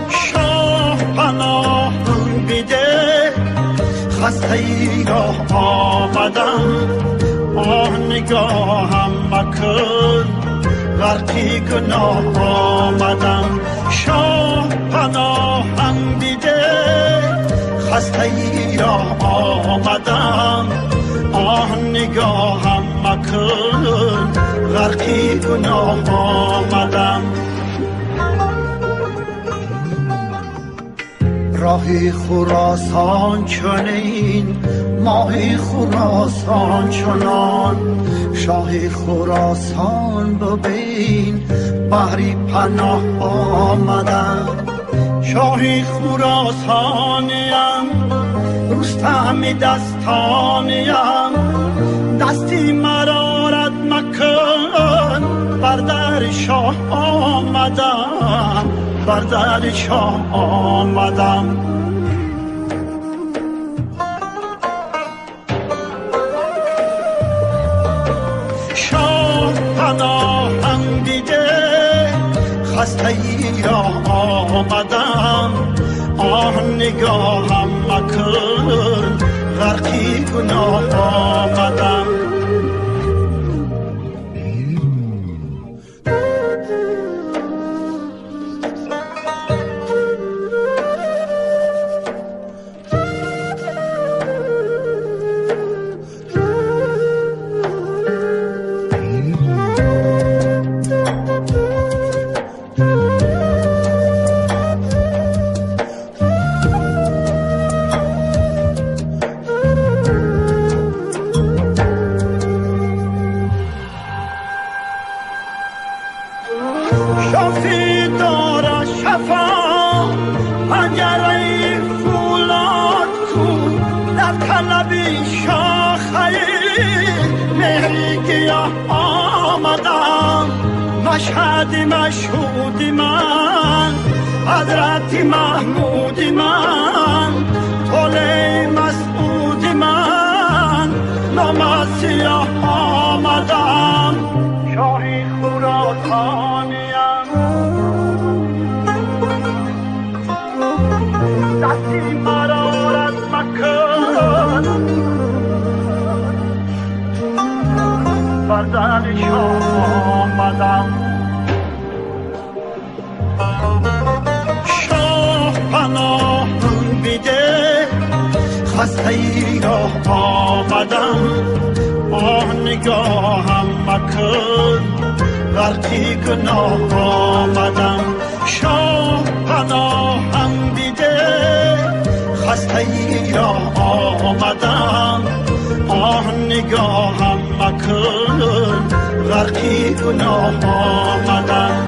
شاه پناهم بیده خسته ای را آمدم آه نگاهم مکن غرقی گناه آمدم شاه پناهم بیده خسته ای را آمدم آه نگاهم مکن غرقی گناه آمدم راهی خراسان چنین ماهی خراسان چنان شاهی خراسان ببین بحری پناه آمدم شاهی خراسانیم رستم دستانیم دستی مرا رد مکن بر در شاه آمدم بر در شاه آمدم شاه پناهم دیده خسته ای را آمدم آه نگاهم مکن غرقی گناه آمدم شافی داره شفا پنجره فولاد کو در طلبی شاخه مهری گیاه آمدم مشهد مشهود من حضرت محمود من طول مسعود من نام سیاه آمدم شاهی خراسانیم دستی مرا رد مکن بر در شاه آمدم شاه پناهم بیده خسته ای را آمدم آه نگاهم مکن غرقی گناه آمدم شاه پناهم بیده خسته ای را آمدم آه نگاهم مکن غرقی گناه آمدم